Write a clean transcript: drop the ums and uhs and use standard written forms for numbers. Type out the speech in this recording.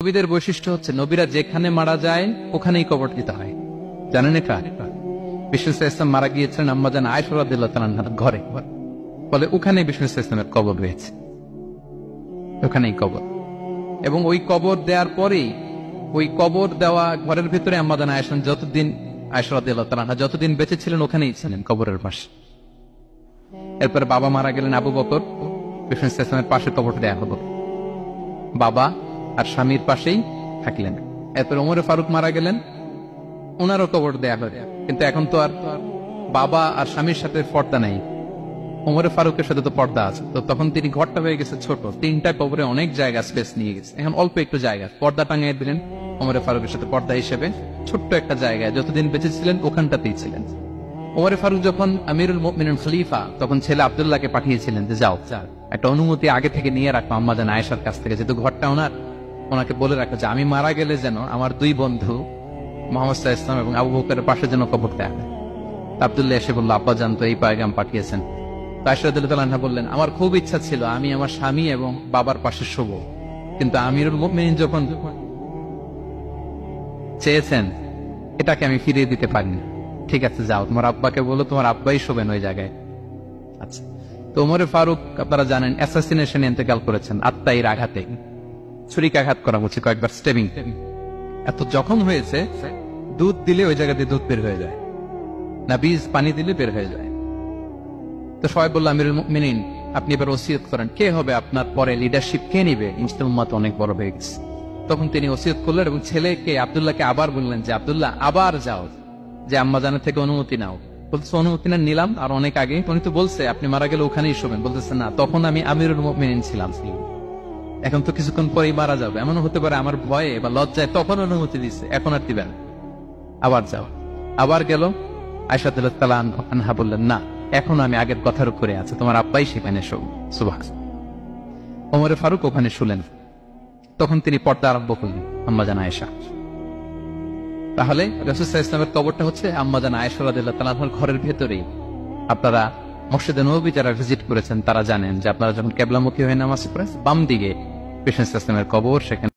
নবীদের বৈশিষ্ট্য হচ্ছে নবীরা যেখানে মারা যায় ওখানেই কবর দিতে হয়। জানেন এটা? বিষ্ণু ইসলাম মারা গিয়েছিলেন আম্মাজান আয়েশা রাদিয়াল্লাহু তাআলার ঘরে, ফলে ওখানে বিষ্ণু ইসলামের কবর রয়েছে, ওখানেই কবর। এবং ওই কবর দেওয়ার পরেই ওই কবর দেওয়া ঘরের ভিতরে আম্মাজান আয়েশা যতদিন আয়েশা রাদিয়াল্লাহু তাআলা যতদিন বেঁচে ছিলেন ওখানেই ছিলেন কবরের পাশে। এরপরে বাবা মারা গেলেন আবু বকর, বিষ্ণু ইসলামের পাশে কবর দেয়া হলো, বাবা আর স্বামীর পাশেই থাকলেন। এরপর ওমরে ফারুক মারা গেলেন, ওনারও কবর দেয়া হলো। কিন্তু এখন তো আর বাবা আর স্বামীর সাথে পর্দা নাই, ওমরে ফারুকের সাথে তো পর্দা আছে। তো তখন তিনি ঘরটা হয়ে গেছে ছোট, তিনটা কবরে অনেক জায়গা স্পেস নিয়ে গেছে, এখন অল্প একটু জায়গা পর্দা টাঙিয়ে দিলেন ওমরে ফারুকের সাথে পর্দা হিসেবে, ছোট্ট একটা জায়গায় যতদিন বেঁচে ছিলেন ওখানটাতেই ছিলেন। ওমরে ফারুক যখন আমিরুল মুমিনিন খলিফা, তখন ছেলে আব্দুল্লাহকে পাঠিয়েছিলেন যে যাও একটা অনুমতি আগে থেকে নিয়ে রাখো আম্মাজান আয়েশার কাছ থেকে, যেহেতু ঘরটা ওনার, ওনাকে বলে রাখো যে আমি মারা গেলে যেন আমার দুই বন্ধু মুহাম্মদ সাল্লাল্লাহু আলাইহি ওয়াসাল্লাম এবং আবু বকরের পাশে যেন কবর দেয়া হয়। আব্দুল্লাহ এসে বলল, আব্বা জান তো এই পয়গাম পাঠিয়েছেন। আয়েশা রাদিয়াল্লাহু তাআলা বললেন, আমার খুব ইচ্ছা ছিল আমি আমার স্বামী এবং বাবার পাশে শুব, কিন্তু আমিরুল মুমিনিন যখন চেয়েছেন এটাকে আমি ফিরিয়ে দিতে পারিনি। ঠিক আছে যাও, তোমার আব্বাকে বলো তোমার আব্বাই শোবেন ওই জায়গায়। আচ্ছা, তো ওমরে ফারুক আপনারা জানেন অ্যাসাসিনেশনে ইন্তেকাল করেছেন, আত্মাইয়ের আঘাতে, ছুরিকাঘাত করা হচ্ছে কয়েকবার, স্টেবিং। এত জখম হয়েছে, দুধ দিলে ওই জায়গা দিয়ে দুধ বের হয়ে যায় না, বীজ পানি দিলে বের হয়ে যায়। তো সবাই বলল আমিরুল মুমিনিন আপনি এবার ওসিয়ত করেন, কে হবে আপনার পরে লিডারশিপ, কে নিবে, মুসলিম উম্মাত অনেক বড় হয়ে গেছে। তখন তিনি ওসিয়ত করলেন এবং ছেলেকে আব্দুল্লাহকে আবার বললেন যে আব্দুল্লাহ আবার যাও, যে আম্মাজানের থেকে অনুমতি নাও। বলতেছে অনুমতি না নিলাম আর অনেক আগে, উনি তো বলছে আপনি মারা গেলে ওখানেই শোবেন। বলতেছে না, তখন আমি আমিরুল মুমিনিন ছিলাম, এখন তো কিছুক্ষণ পরেই মারা যাবে, এমনও হতে পারে আমার ভয়ে বা লজ্জায় তখন অনুমতি দিচ্ছে, এখন আর দিবেন, আবার যাও। আবার গেল, আয়েশা রাদিয়াল্লাহু তাআলা আনহা বললেন না, এখন আমি আগের কথার উপরে আছে, তোমার আব্বাই সেখানে শোক। সুবহানাল্লাহ। ওমরে ফারুক ওখানে শুলেন, তখন তিনি পর্দা আরম্ভ করলেন আম্মাজান আয়েশা। তাহলে রাসূল সাল্লাল্লাহু আলাইহি ওয়াসাল্লামের কবরটা হচ্ছে আম্মাজান আয়েশা রাদিয়াল্লাহু তাআলা আনহার ঘরের ভেতরেই। আপনারা মসজিদে নববী যারা ভিজিট করেছেন তারা জানেন যে আপনারা যখন কিবলামুখী হয়ে নামাজ পড়েন, বাম দিকে বিষ্ণু সাল্লাল্লাহু আলাইহি ওয়াসাল্লামের কবর, সেখানে